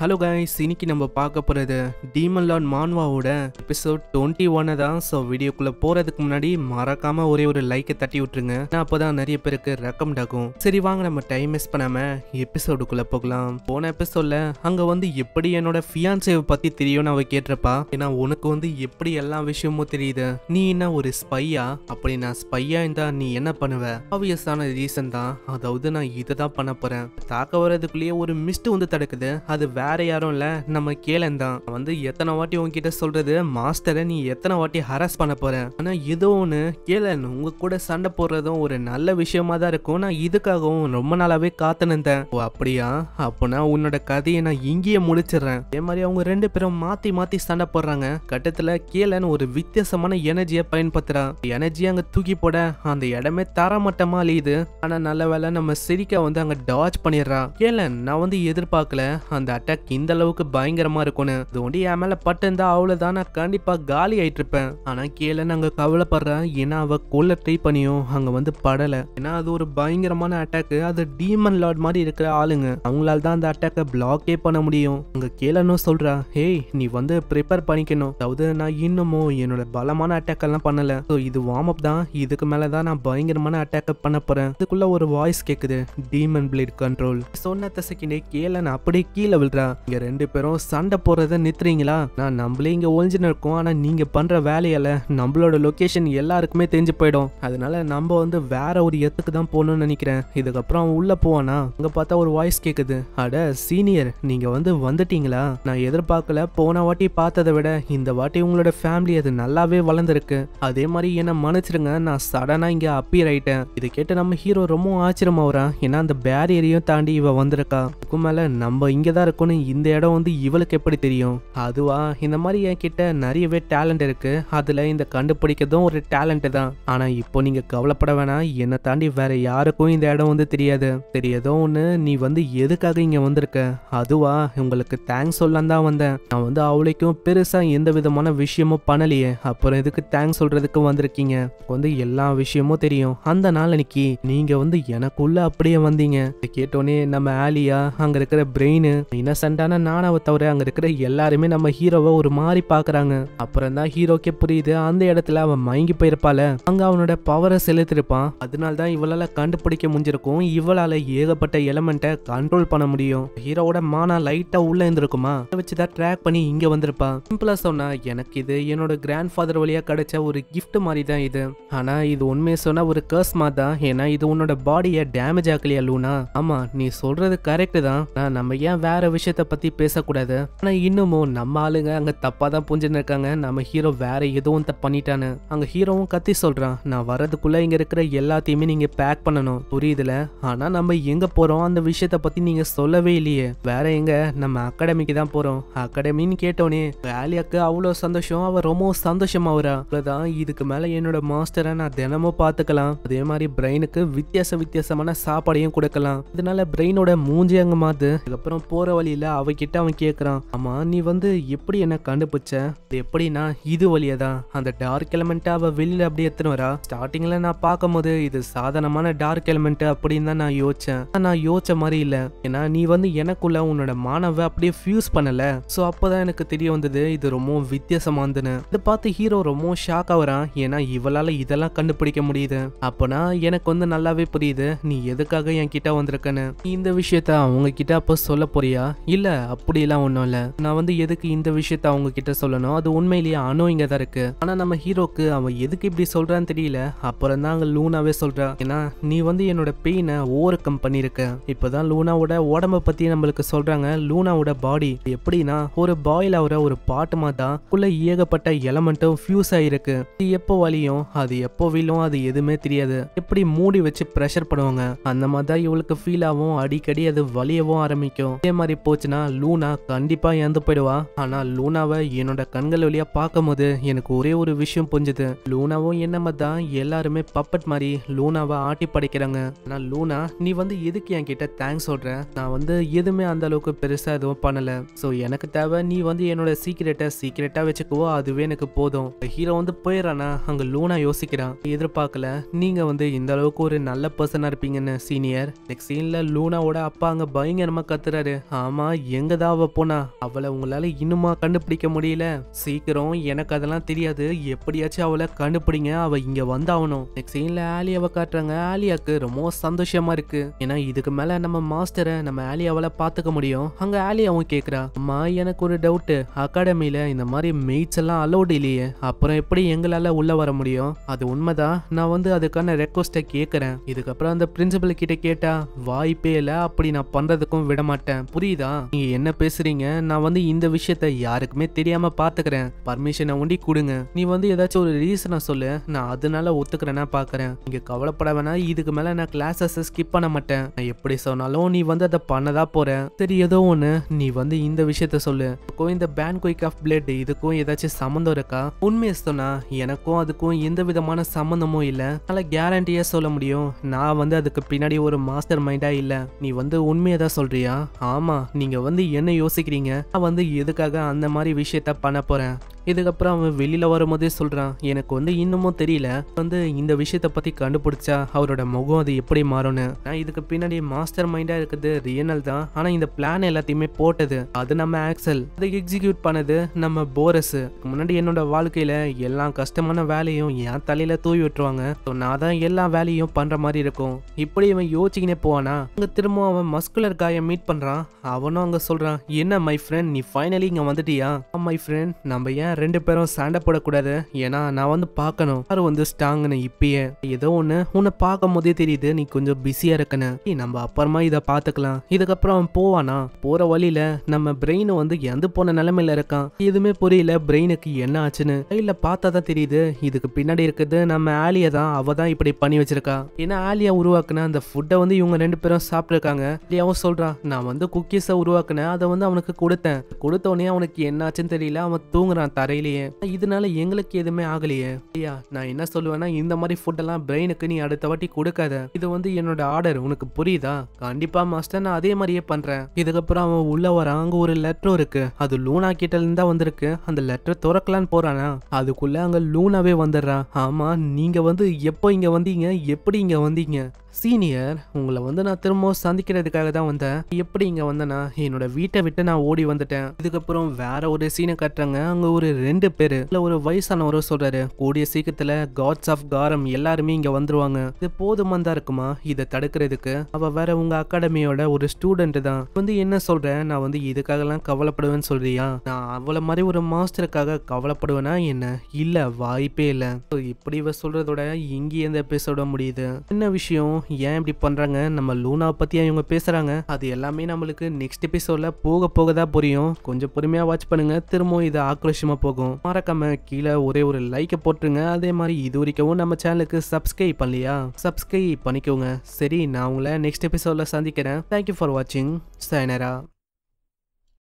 Hello guys, இன்னைக்கு நம்ம பார்க்க போகிறது டீமன் லார்ட் மான்வாவோட எபிசோட் 21 தான். ஸோ வீடியோக்குள்ளே போகிறதுக்கு முன்னாடி மறக்காமல் ஒரே ஒரு லைக்கை தட்டி விட்டுருங்க. அப்போ தான் நிறைய பேருக்கு ரெக்கமெண்ட் ஆகும். சரி வாங்க, நம்ம டைம் வேஸ்ட் பண்ணாமல் எபிசோடுக்குள்ளே போகலாம். போன எபிசோடில் அங்கே எப்படி என்னோட ஃபியான்சேவை பற்றி தெரியும்னு அவ கேட்டிருப்பா. ஏன்னா உனக்கு எப்படி எல்லா விஷயமும் தெரியுது, நீ என்ன ஒரு ஸ்பையா? அப்படி நான் ஸ்பையா இருந்தா நீ என்ன பண்ணுவ? ஆப்வியஸான ரீசன் தான், அதாவது நான் இதை தான் பண்ண போகிறேன். தாக்க வர்றதுக்குள்ளேயே ஒரு மிஸ்ட் தடுக்குது. அது வேற யாரும் இல்ல, நம்ம கேலன் தான். எத்தனை வாட்டி உங்ககிட்ட சொல்றது, மாஸ்டரை நீ எத்தனை வாட்டி ஹராஸ் பண்ண போற? ஆனா ஏதோ ஒண்ணு, கேலன் உங்க கூட சண்டை போடுறதும் ஒரு நல்ல விஷயமா தான் இருக்கும். நான் இதுக்காகவும் ரொம்ப நாளாவே காத்து நின்றேன். ஓ அப்படியா? அப்பனா உன்னோட கதையை நான் இங்கேயே முடிச்சிடுறேன். அதே மாதிரி அவங்க ரெண்டு பேரும் மாத்தி மாத்தி சண்டை போடுறாங்க. கட்டத்துல கேலன் ஒரு வித்தியாசமான எனர்ஜியை பயன்படுத்துறான். எனர்ஜி அங்க தூக்கி போட அந்த இடமே தரமட்டமா அழியுது. ஆனா நல்ல வேலை நம்ம சிரிக்க அங்க டாச் பண்ணிடுறா. கேலன் நான் எதிர்பார்க்கல அந்த அட்டாக் இந்த அளவுக்கு பயங்கரமா இருக்கும்னு. இது என் மேல பட்டிருந்தா அவ்வளவுதான், நான் கண்டிப்பா காலி ஆயிட்டு இருப்பேன். ஆனா கேலன் அங்க கவலைப்படுறா. ஏன்னா அவ கொல்ல ட்ரை பண்ணியும் அங்க படல. ஏன்னா அது ஒரு பயங்கரமான அட்டாக். அது டீமன் லார்ட் மாதிரி இருக்கிற ஆளுங்க, அவங்களால தான் அந்த அட்டாக்கை பிளாக்கே பண்ண முடியும். அங்க கேலனும் சொல்றா, ஹேய் நீ ப்ரிப்பேர் பண்ணிக்கணும். அதாவது நான் இன்னமும் என்னோட பலமான அட்டாக் எல்லாம் பண்ணல. இது வார்ம் அப் தான். இதுக்கு மேலதான் நான் பயங்கரமான அட்டாக் பண்ண போறேன். இதுக்குள்ள ஒரு வாய்ஸ் கேக்குது, டீமன் பிளேட் கண்ட்ரோல். சொன்ன செகண்டே கேலன் அப்படியே கீழே விழுறா. இங்க ரெண்டு பேரும் சண்டை போறத நிறுத்துறீங்களா? நான் நம்மளே இங்க ஒளிஞ்சுன்னு இருக்கோம். ஆனா நீங்க பண்ற வேலையால நம்மளோட லொகேஷன் எல்லாருக்குமே தெரிஞ்சு போயிடும். அதனால நம்ம வேற ஒரு இடத்துக்கு தான் போகணும்னு நினைக்கிறேன். இதுக்கப்புறம் அவன் உள்ள போவானா, அங்க பார்த்தா ஒரு வாய்ஸ் கேக்குது, அட சீனியர் நீங்க வந்துட்டீங்களா? நான் எதிர்பார்க்கல. போன வாட்டி பார்த்ததை விட இந்த வாட்டி உங்களோட ஃபேமிலி அது நல்லாவே வளர்ந்துருக்கு. அதே மாதிரி என்ன மன்னிச்சிருங்க, நான் சடனா இங்க அப்பியர் ஆயிட்டேன். இதை கேட்டு நம்ம ஹீரோ ரொம்ப ஆச்சரியமாவறான். ஏன்னா அந்த பேரியரையும் தாண்டி இவ வந்திருக்கா. அதுக்கு மேல நம்ம இங்கதான் இருக்கணும், இந்த இடம் இவளுக்கு எப்படி தெரியும்? அதுவா, இந்த மாதிரி என் கிட்ட நிறையவே டேலண்ட் இருக்கு. அதுல இந்த கண்டுபிடிக்கிறதும் ஒரு டேலண்ட் தான். ஆனா இப்போ நீங்க கவலைப்பட வேணாம், என்னை தாண்டி வேற யாருக்கும் இந்த இடம் தெரியாது. தெரியாதோ ஒண்ணு, நீ எதுக்காக இங்க வந்திருக்க? அதுவா, உங்களுக்கு தேங்க்ஸ் சொல்லலாம் தான் வந்தேன். நான் அவளுக்கும் பெருசா எந்த விதமான விஷயமும் பண்ணலையே, அப்புறம் எதுக்கு தேங்க்ஸ் சொல்றதுக்கு வந்திருக்கீங்க? எல்லா விஷயமும் தெரியும். அந்த நாள் அன்னைக்கு நீங்க எனக்குள்ள அப்படியே வந்தீங்க. கேட்டோன்னே நம்ம ஆலியா, அங்க இருக்கிற பிரெயின், இன்னசென்டான நானாவை தவிர அங்க இருக்கிற எல்லாருமே நம்ம ஹீரோவை ஒரு மாதிரி பாக்குறாங்க. அப்புறம் தான் ஹீரோக்கே புரியுது, அந்த இடத்துல அவன் மயங்கி போயிருப்பால, அங்க அவனோட பவரை செலுத்திருப்பான். அதனால தான் இவளால கண்டுபிடிக்க முடிஞ்சிருக்கும். இவளால ஏகப்பட்ட எலமெண்ட்டை கண்ட்ரோல் பண்ண முடியும். ஹீரோவோட மானா லைட்டா உள்ள இருந்திருக்குமா, அதை வச்சுதான் ட்ராக் பண்ணி இங்க வந்திருப்பா. சிம்பிளா சொன்னா, எனக்கு இது என்னோட கிராண்ட் ஃபாதர் வழியா கிடைச்ச ஒரு கிஃப்ட் மாதிரி தான் இது. ஆனா இது உண்மையை சொன்னா ஒரு கர்ஸ் மாதிரி தான். ஏன்னா இது உன்னோட பாடியை டேமேஜ் ஆக்கலையா லூனா? ஆமா நீ சொல்றது கரெக்ட் தான். நம்ம ஏன் வேற விஷயத்த பத்தி பேசக்கூடாது? ஆனா இன்னமும் நம்ம ஆளுங்க அங்க தப்பா தான் புரிஞ்சுன்னு இருக்காங்க. நம்ம ஹீரோ வேற எதுவும் பண்ணிட்டானு. அங்க ஹீரோவும் கத்தி சொல்றான், நான் வரதுக்குள்ள இங்க இருக்கிற எல்லாத்தையுமே நீங்க பேக் பண்ணணும், புரியுதுல? ஆனா நம்ம எங்க போறோம் அந்த விஷயத்த பத்தி நீங்க சொல்லவே இல்லையே. வேற எங்க, நம்ம அகாடமிக்கு தான் போறோம். அகாடமின்னு கேட்டோனே வேலியாக்கு அவ்வளவு சந்தோஷம். அவ ரொம்ப சந்தோஷமா வரா. அவ்வளவுதான், இதுக்கு மேல என்னோட மாஸ்டரை நான் தினமும் பாத்துக்கலாம். அதே மாதிரி பிரெயினுக்கு வித்தியாசமான சாப்பாடையும் கொடுக்கலாம். இதனால பிரெயினோட மூஞ்சி அங்க மாத்து. அதுக்கப்புறம் போற வழியில அவகிட்ட அவன் கேக்குறான், ஆமா நீ எப்படி என்ன கண்டுபிடிச்ச? எப்படின்னா இது வழியதான் அந்த டார்க் எலிமெண்ட் அவ வெளியில அப்படியே எத்தனை வரா. ஸ்டார்டிங்ல நான் பார்க்கும் போது இது சாதாரணமான டார்க் எலிமெண்ட் அப்படின்னு தான் நான் யோசிச்சேன். நான் யோசிச்ச மாதிரி இல்ல. ஏன்னா நீ எனக்குள்ள உன்னோட மானவ அப்படியே ஃபியூஸ் பண்ணல. சோ அப்பதான் எனக்கு தெரிய வந்தது இது ரொம்ப வித்தியாசமானதுன்னு. இதை பார்த்து ஹீரோ ரொம்ப ஷாக் ஆகுறான். ஏன்னா இவளால இதெல்லாம் கண்டுபிடிக்க முடியுது. அப்பனா எனக்கு நல்லாவே புரியுது நீ எதுக்காக என் கிட்ட வந்திருக்கன்னு. இந்த விஷயத்த அவங்க கிட்ட அப்ப சொல்ல போறியா? இல்ல அப்படியெல்லாம் ஒண்ணும் இல்ல. நான் எதுக்கு இந்த விஷயத்த அவங்க கிட்ட சொல்லணும்? அது உண்மையிலேயே இங்க தான் இருக்கு. ஆனா நம்ம ஹீரோக்கு அவன் எதுக்கு இப்படி சொல்றான்னு தெரியல. அப்புறம் தான் அங்க லூனாவே சொல்றா, ஏன்னா நீ என்னோட பெயினை ஓவர் கம் பண்ணிருக்க. இப்பதான் லூனாவோட உடம்ப பத்தி நம்மளுக்கு சொல்றாங்க. லூனாவோட பாடி எப்படின்னா ஒரு பாயில் ஆகுற ஒரு பாட்டு மாதிரி தான். உள்ள ஏகப்பட்ட எலமெண்ட்டும் ஃபியூஸ் ஆயிருக்கு. இது எப்போ வலியும் அது எப்போ விழும் அது எதுவுமே தெரியாது. எப்படி மூடி வச்சு ப்ரெஷர் பண்ணுவாங்க அந்த மாதிரி தான் இவளுக்கு ஃபீல் ஆகும். அடிக்கடி அது வலியவும் ஆரம்பிக்கும். இதே மாதிரி போச்சுன்னா லூனா கண்டிப்பா இறந்து போயிடுவா. ஆனா லூனாவை என்னோட கண்கள் வழியா பார்க்கும் போது எனக்கு ஒரே ஒரு விஷயம் புரிஞ்சுது. லூனாவும் என்ன மாதிரி தான் எல்லாருமே பப்பட் மாதிரி லூனாவை ஆட்டி படைக்கிறாங்க. ஆனா லூனா நீ எதுக்கு என் கிட்ட தேங்க்ஸ் சொல்ற? நான் எதுவுமே அந்த அளவுக்கு பெருசா எதுவும் பண்ணல. சோ எனக்கு தேவை நீ என்னோட சீக்கிரட்டா வச்சுக்கோ, அதுவே எனக்கு போதும். ஹீரோ போயிடறானா அங்க லூனா யோசிக்கிறான், எதிர்பார்க்கல நீங்க இந்த அளவுக்கு ஒரு நல்ல பர்சனா இருப்பீங்கன்னு சீனியர். நெக்ஸ்ட் சீன்ல லூனாவோட அப்பா அங்க பயங்கரமா கத்துறாரு. ஆமா எங்கதான் அவ போனா? அவளை உங்களால இன்னுமா கண்டுபிடிக்க முடியல? சீக்கிரம், எனக்கு அதெல்லாம் தெரியாது, எப்படியாச்சும் அவளை கண்டுபிடிங்க, அவ இங்க வந்தாகணும். நெக்ஸ்ட் சீன்ல ஆலியாவை காட்டுறாங்க. ஆலியாக்கு ரொம்ப சந்தோஷமா இருக்கு. ஏன்னா இதுக்கு மேல நம்ம மாஸ்டரை நம்ம ஆலியாவால பாத்துக்க முடியும். அங்க ஆலியாவும் கேக்குறா, அம்மா எனக்கு ஒரு டவுட், அகாடமியில இந்த மாதிரி மெய்ட்ஸ் எல்லாம் அலோடு இல்லையே, அப்புறம் எப்படி எங்களால உள்ள வர முடியும்? அது உண்மைதான், நான் வந்து அதுக்கான ரெக்வஸ்ட கேக்குறேன். இதுக்கப்புறம் அந்த பிரின்சிபல் கிட்ட கேட்டா, வாய்ப்பே இல்ல, அப்படி நான் பண்றதுக்கும் விட மாட்டேன். புரியுதா? நீங்க என்ன பேசுறீங்க? நான் வந்து இந்த விஷயத்த யாருக்குமே தெரியாம பாத்துக்கிறேன். பர்மிஷனை ஒண்டி கொடுங்க. நீ வந்து ஏதாச்சும் ஒரு ரீசனை சொல்லு, நான் அதனால ஒத்துக்கிறேன்னா பாக்குறேன். நீங்க கவலைப்பட வேணாம், இதுக்கு மேல நான் கிளாஸஸ் ஸ்கிப் பண்ண மாட்டேன். நான் எப்படி சொன்னாலும் நீ வந்து அதை பண்ணதா போற. சரி, ஏதோ ஒண்ணு, நீ வந்து இந்த விஷயத்த சொல்லு. இந்த பேன் குயிக் ஆஃப் பிளட் இதுக்கும் ஏதாச்சும் சம்மந்தம் இருக்கா? உண்மையை சொன்னா எனக்கும் அதுக்கும் எந்த விதமான சம்மந்தமும் இல்ல. அதனால கேரண்டியா சொல்ல முடியும், நான் வந்து அதுக்கு பின்னாடி ஒரு மாஸ்டர் மைண்டா இல்ல. நீ வந்து உண்மையை தான் சொல்றியா? ஆமா, நீங்க வந்து என்ன யோசிக்கிறீங்க? நான் வந்து எதுக்காக அந்த மாதிரி விஷயத்த பண்ண போறேன்? இதுக்கப்புறம் அவன் வெளியில வரும்போதே சொல்றான், எனக்கு வந்து இன்னமும் தெரியல, வந்து இந்த விஷயத்த பத்தி கண்டுபிடிச்சா அவரோட முகம் அது எப்படி மாறும்னு. நான் இதுக்கு பின்னாடி மாஸ்டர் மைண்டா இருக்குது ரியனல் தான், ஆனா இந்த பிளான் எல்லாத்தையுமே போட்டது அது நம்ம ஆக்சல், அதை எக்ஸிக்யூட் பண்ணது நம்ம போரஸ். முன்னாடி என்னோட வாழ்க்கையில எல்லா கஷ்டமான வேலையும் என் தலையில தூவி விட்டுருவாங்க, நான் தான் எல்லா வேலையும் பண்ற மாதிரி இருக்கும். இப்படி இவன் யோசிச்சுக்கினே போவானா, அங்க திரும்ப அவன் மஸ்குலர் காயை மீட் பண்றான். அவனும் அங்க சொல்றான், என்ன மை ஃப்ரெண்ட், நீ ஃபைனலி இங்க வந்துட்டியா? மை ஃப்ரெண்ட், நம்ம ஏன் ரெண்டு பேரும் சண்டை போடக்கூடாது? ஏன்னா நான் வந்து பார்க்கணும் யாரு வந்து ஸ்ட்ராங்னு. இப்பயே ஏதோ ஒண்ணு உன்னை பார்க்கும் போதே தெரியுது நீ கொஞ்சம் பிஸியா இருக்கன்னு. நம்ம அப்புறமா இதை பார்த்துக்கலாம். இதுக்கப்புறம் அவன் போவானா, போற வழியில நம்ம பிரெயின் வந்து எந்த போன நிலைமையில இருக்கான், எதுவுமே புரியல பிரெயினுக்கு என்ன ஆச்சுன்னு. இல்ல பார்த்தா தான் தெரியுது இதுக்கு பின்னாடி இருக்குது நம்ம ஆலியா தான். அவ தான் இப்படி பண்ணி வச்சிருக்கா. ஏன்னா ஆலியா உருவாக்குன அந்த ஃபுட்டை வந்து இவங்க ரெண்டு பேரும் சாப்பிட்டுருக்காங்க. ஆலியாவும் சொல்றான், நான் வந்து குக்கீஸை உருவாக்குனேன், அதை வந்து அவனுக்கு கொடுத்தேன். கொடுத்த உடனே அவனுக்கு என்ன ஆச்சுன்னு தெரியல, அவன் தூங்குறான் தரையிலேயே. இதனால எங்களுக்கு எதுவுமே ஆகலையே. ஐயா, நான் என்ன சொல்லுவேன்னா, இந்த மாதிரி ஃபுட் எல்லாம் பிரெயினுக்கு நீ அடுத்த வாட்டி கொடுக்காத. இது வந்து என்னோட ஆர்டர், உனக்கு புரியுதா? கண்டிப்பா மாஸ்டர், நான் அதே மாதிரியே பண்றேன். இதுக்கப்புறம் அவன் உள்ள வரான். அங்க ஒரு லெட்டர் இருக்கு, அது லூனா கிட்ட இருந்தா வந்திருக்கு. அந்த லெட்டர் திறக்கலான்னு போறானா, அதுக்குள்ள அங்க லூனாவே வந்துடுறா. ஆமா, நீங்க வந்து எப்போ இங்க வந்தீங்க, எப்படி இங்க வந்தீங்க? சீனியர், உங்களை வந்து நான் திரும்ப சந்திக்கிறதுக்காக தான் வந்தேன். எப்படி இங்க வந்தேன்னா, என்னோட வீட்டை விட்டு நான் ஓடி வந்துட்டேன். இதுக்கப்புறம் வேற ஒரு சீனை காட்டுறாங்க. அங்க ஒரு 2 பேரு, இல்ல ஒரு வயசானவரும் சொல்றாரு, கூடிய சீக்கிரத்துல காட்ஸ் ஆஃப் காரம் எல்லாருமே இங்க வந்துருவாங்க. இது போதுமா தான் இருக்குமா இதை தடுக்கிறதுக்கு? அவ வேற உங்க அகாடமியோட ஒரு ஸ்டூடெண்ட் தான். வந்து என்ன சொல்றேன், நான் வந்து இதுக்காக எல்லாம் கவலைப்படுவேன்னு சொல்றியா? நான் அவளை மாதிரி ஒரு மாஸ்டருக்காக கவலைப்படுவேனா என்ன? இல்ல, வாய்ப்பே இல்ல. இப்படி இவ சொல்றதோட இங்கே இந்த எபிசோட முடியுது. என்ன விஷயம், ஏன் இப்படி பண்றாங்க, நம்ம லூனா பத்தியா இவங்க பேசுறாங்க, அது எல்லாமே நம்மளுக்கு நெக்ஸ்ட் எபிசோட்ல போக போகதான் புரியும். கொஞ்சம் பொறுமையா வாட்ச் பண்ணுங்க, திரும்பவும் இது ஆக்ரோஷமா போகும். மறக்காம கீழே ஒரே ஒரு லைக்கை போட்டுருங்க. அதே மாதிரி இது வரைக்கும் நம்ம சேனலுக்கு சப்ஸ்கிரைப் பண்ணலையா, சப்ஸ்கிரைப் பண்ணிக்கோங்க. சரி, நான் உங்களை நெக்ஸ்ட் எபிசோட்ல சந்திக்கிறேன். தேங்க்யூ ஃபார் வாட்சிங். சைனரா.